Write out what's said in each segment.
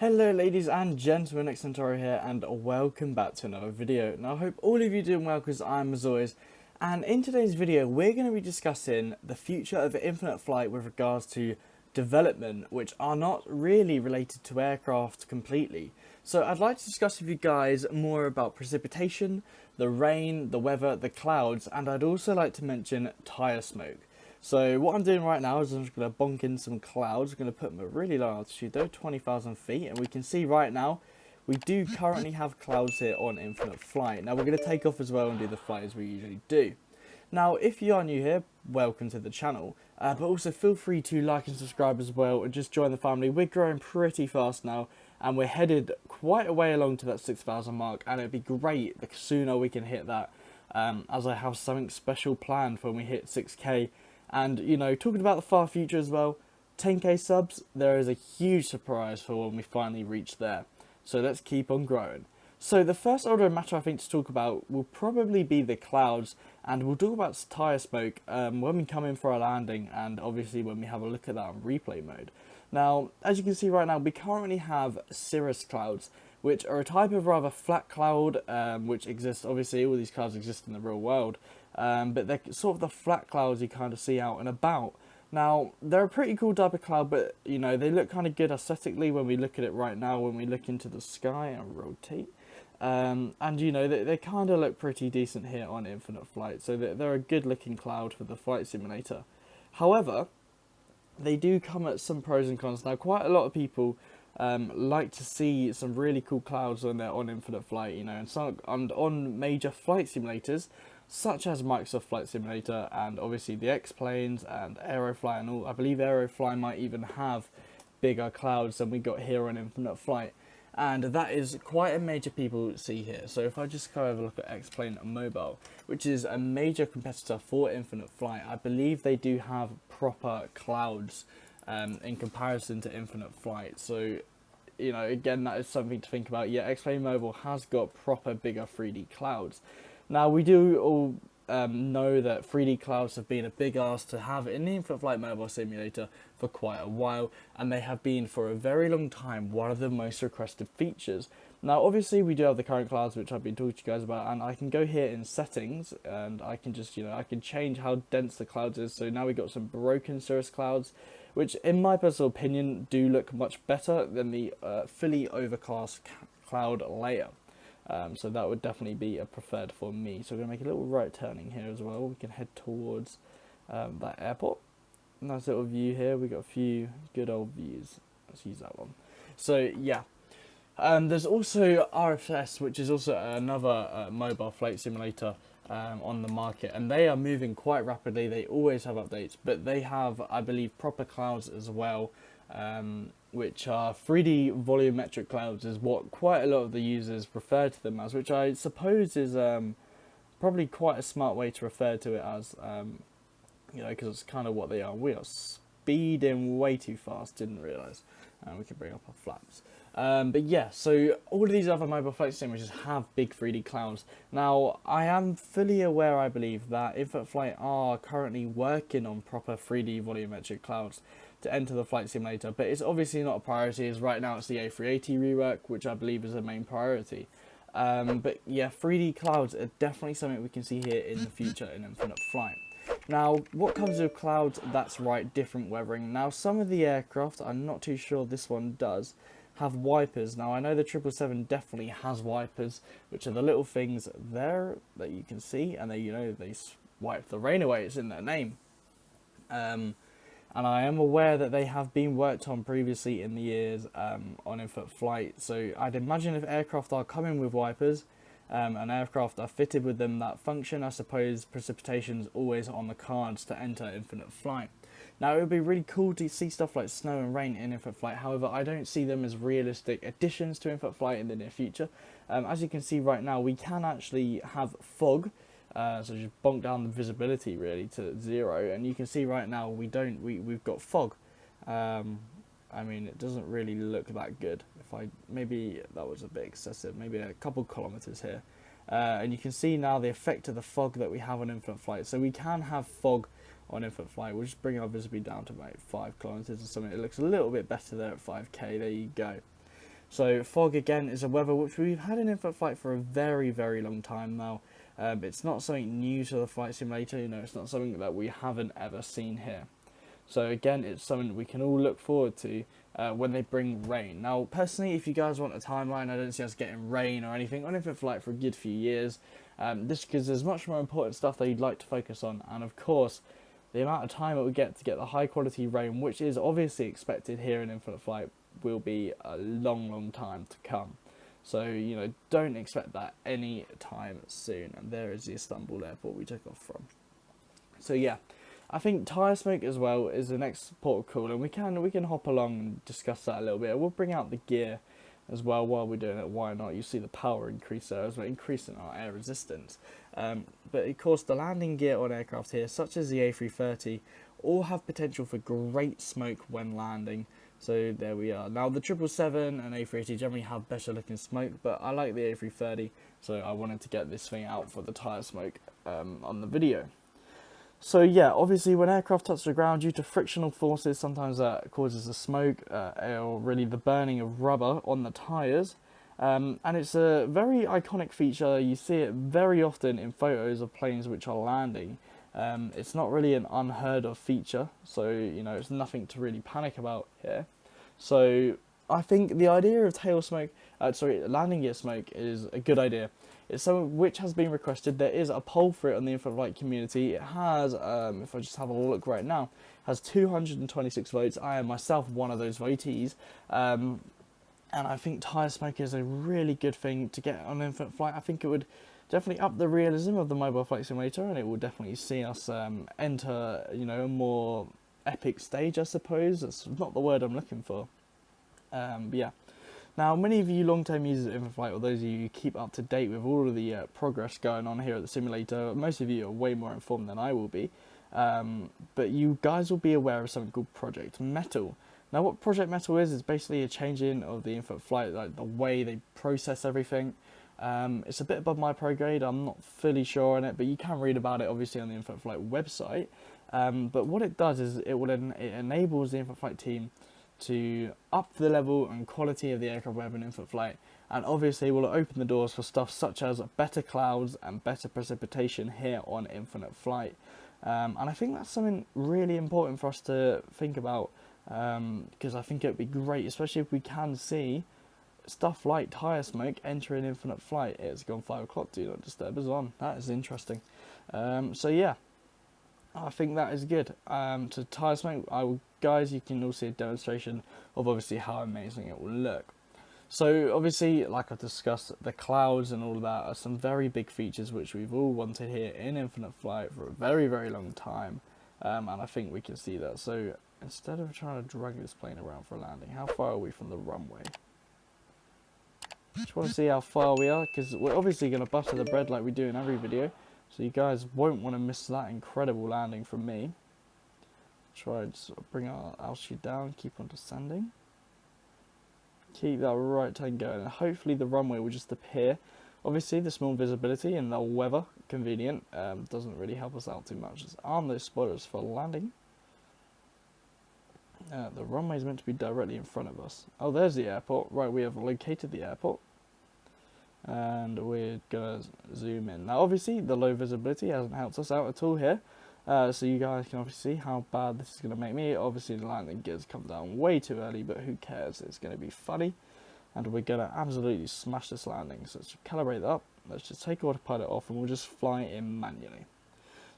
Hello ladies and gentlemen, Tyre here and welcome back to another video. Now I hope all of you are doing well because I'm as always, and in today's video we're going to be discussing the future of infinite flight with regards to development which are not really related to aircraft completely. So I'd like to discuss with you guys more about precipitation, the rain, the weather, the clouds, and I'd also like to mention tyre smoke. So what I'm doing right now is I'm just going to bonk in some clouds. I'm going to put them at really low altitude though, 20,000 feet. And we can see right now, we do currently have clouds here on infinite flight. Now we're going to take off as well and do the flight as we usually do. Now if you are new here, welcome to the channel. But also feel free to like and subscribe as well and just join the family. We're growing pretty fast now and we're headed quite a way along to that 6,000 mark. And it'd be great the sooner we can hit that, as I have something special planned for when we hit 6k. And, you know, talking about the far future as well, 10k subs, there is a huge surprise for when we finally reach there. So let's keep on growing. So the first order of matter I think to talk about will probably be the clouds, and we'll talk about tyre smoke when we come in for our landing, and obviously when we have a look at that on replay mode. Now, as you can see right now, we currently have cirrus clouds, which are a type of rather flat cloud, which exists, obviously all these clouds exist in the real world. But they're sort of the flat clouds you kind of see out and about. Now, they're a pretty cool type of cloud, but, you know, they look kind of good aesthetically when we look at it right now, when we look into the sky and rotate. And, you know, they kind of look pretty decent here on Infinite Flight, so they're a good looking cloud for the flight simulator. However, they do come at some pros and cons. Now, quite a lot of people like to see some really cool clouds when they're on Infinite Flight, you know, and on major flight simulators, such as Microsoft Flight Simulator and obviously the X-Planes and Aerofly and all. I believe Aerofly might even have bigger clouds than we got here on Infinite Flight. And that is quite a major people see here. So if I just go over a look at XPlane Mobile, which is a major competitor for Infinite Flight, I believe they do have proper clouds in comparison to Infinite Flight. So, you know, again, that is something to think about. Yeah, XPlane Mobile has got proper bigger 3D clouds. Now, we do all know that 3D clouds have been a big ask to have in the Infinite Flight Mobile Simulator for quite a while, and they have been for a very long time one of the most requested features. Now, obviously, we do have the current clouds, which I've been talking to you guys about, and I can go here in settings, and I can just, you know, I can change how dense the clouds is. So now we've got some broken cirrus clouds, which, in my personal opinion, do look much better than the fully overcast cloud layer. So that would definitely be a preferred for me. So we're going to make a little right turning here as well. We can head towards that airport. Nice little view here. We got a few good old views. Let's use that one. So yeah. There's also RFS, which is also another mobile flight simulator on the market. And they are moving quite rapidly. They always have updates. But they have, I believe, proper clouds as well. Which are 3D volumetric clouds is what quite a lot of the users refer to them as, which I suppose is probably quite a smart way to refer to it as, you know, because it's kind of what they are. We are speeding way too fast, didn't realise. We can bring up our flaps. But yeah, so all of these other mobile flight simulators have big 3D clouds. Now, I am fully aware, I believe, that Infinite Flight are currently working on proper 3D volumetric clouds to enter the flight simulator, but it's obviously not a priority, as right now it's the A380 rework, which I believe is the main priority. But yeah, 3D clouds are definitely something we can see here in the future in Infinite Flight. Now, what comes with clouds? That's right, different weathering. Now, some of the aircraft, I'm not too sure this one does, have wipers. Now, I know the 777 definitely has wipers, which are the little things there that you can see, and they, you know, they wipe the rain away. It's in their name. And I am aware that they have been worked on previously in the years on Infinite Flight. So I'd imagine if aircraft are coming with wipers and aircraft are fitted with them that function, I suppose precipitation's always on the cards to enter Infinite Flight. Now, it would be really cool to see stuff like snow and rain in Infinite Flight. However, I don't see them as realistic additions to Infinite Flight in the near future. As you can see right now, we can actually have fog. So just bonk down the visibility really to 0, and you can see right now we've got fog. I mean, it doesn't really look that good. Maybe that was a bit excessive, maybe a couple kilometers here. And you can see now the effect of the fog that we have on Infinite Flight. So we can have fog on Infinite Flight. We'll just bring our visibility down to about 5 kilometers or something. It looks a little bit better there at 5k. There you go. So fog again is a weather which we've had in infant flight for a very long time now. It's not something new to the flight simulator, you know, it's not something that we haven't ever seen here. So again, it's something we can all look forward to when they bring rain. Now, personally, if you guys want a timeline, I don't see us getting rain or anything on infant flight for a good few years. This because there's much more important stuff that you'd like to focus on, and of course, the amount of time it would get to get the high quality rain, which is obviously expected here in infinite flight, will be a long time to come. So, you know, don't expect that any time soon. And there is the Istanbul airport we took off from. So yeah, I think tyre smoke as well is the next port of call, and we can hop along and discuss that a little bit. We'll bring out the gear as well while we're doing it. Why not? You see the power increase there as well, increasing our air resistance. But of course, the landing gear on aircraft here, such as the A330, all have potential for great smoke when landing. So there we are. Now the 777 and A380 generally have better looking smoke, but I like the A330, so I wanted to get this thing out for the tyre smoke on the video. So yeah, obviously when aircraft touch the ground due to frictional forces, sometimes that causes the smoke or really the burning of rubber on the tyres. And it's a very iconic feature. You see it very often in photos of planes which are landing. It's not really an unheard of feature, so you know, it's nothing to really panic about here. So I think the idea of landing gear smoke is a good idea. It's something which has been requested. There is a poll for it on the infant flight community. It has, if I just have a look right now, has 226 votes. I am myself one of those votees. And I think tyre smoke is a really good thing to get on infant flight. I think it would definitely up the realism of the mobile flight simulator, and it will definitely see us enter, you know, a more epic stage, I suppose. That's not the word I'm looking for. But yeah. Now, many of you long-term users of infant flight, or those of you who keep up to date with all of the progress going on here at the simulator, most of you are way more informed than I will be. But you guys will be aware of something called Project Metal. Now, what Project Metal is basically a changing of the infant flight, like the way they process everything. It's a bit above my pro grade. I'm not fully sure on it, but you can read about it obviously on the infant flight website. But what it does is it enables the infant flight team to up the level and quality of the aircraft we have in infant flight, and obviously will open the doors for stuff such as better clouds and better precipitation here on infinite flight. And I think that's something really important for us to think about, because I think it would be great, especially if we can see stuff like tyre smoke entering infinite flight. It's gone 5 o'clock, do not disturb us on. That is interesting. So yeah, I think that is good. To tyre smoke, guys, you can all see a demonstration of obviously how amazing it will look. So obviously, like I discussed, the clouds and all of that are some very big features which we've all wanted here in infinite flight for a very long time, and I think we can see that. So instead of trying to drag this plane around for a landing, how far are we from the runway? Just want to see how far we are, because we're obviously going to butter the bread like we do in every video, so you guys won't want to miss that incredible landing from me. Try to sort of bring our altitude down, keep on descending. Keep that right turn going, and hopefully the runway will just appear. Obviously the small visibility and the weather, convenient, doesn't really help us out too much. Just arm those spoilers for landing. The runway is meant to be directly in front of us. Oh, there's the airport. Right, we have located the airport. And we're going to zoom in. Now obviously the low visibility hasn't helped us out at all here. So you guys can obviously see how bad this is going to make me. Obviously the landing gears come down way too early, but who cares? It's going to be funny, and we're going to absolutely smash this landing. So let's calibrate that up. Let's just take autopilot off, and we'll just fly in manually.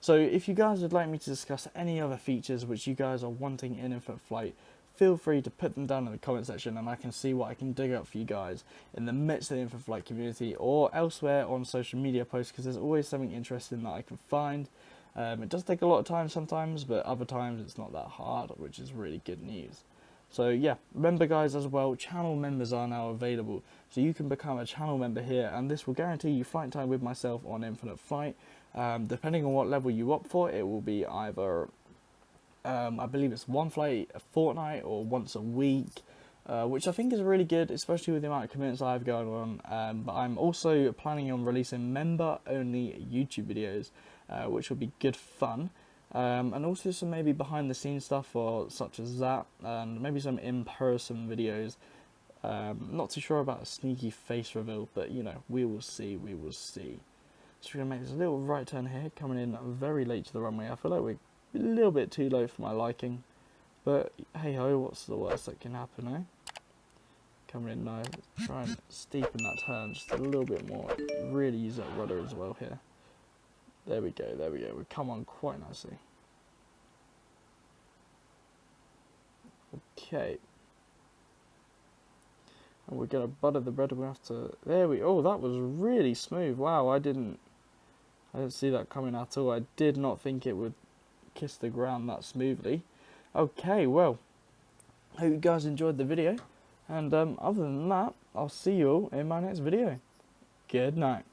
So if you guys would like me to discuss any other features which you guys are wanting in infant flight, feel free to put them down in the comment section, and I can see what I can dig up for you guys in the midst of the infant flight community or elsewhere on social media posts, because there's always something interesting that I can find. It does take a lot of time sometimes, but other times it's not that hard, which is really good news. So yeah, remember guys as well, channel members are now available, so you can become a channel member here, and this will guarantee you flight time with myself on infinite flight. Depending on what level you opt for, it will be either I believe it's one flight a fortnight or once a week, which I think is really good, especially with the amount of commitments I have going on. But I'm also planning on releasing member only YouTube videos, which will be good fun, and also some maybe behind the scenes stuff or such as that, and maybe some in-person videos Not too sure about a sneaky face reveal, but you know, we will see, we will see. So we're going to make this little right turn here, coming in very late to the runway. I feel like we're a little bit too low for my liking, but hey ho, what's the worst that can happen, eh? Coming in nice, try and steepen that turn just a little bit more, really use that rudder as well here. There we go, there we go, we come on quite nicely. Okay. And we're going to butter the bread, we have to, there we, oh that was really smooth, wow, I didn't see that coming at all. I did not think it would kiss the ground that smoothly. Okay, well, hope you guys enjoyed the video, and other than that, I'll see you all in my next video. Good night.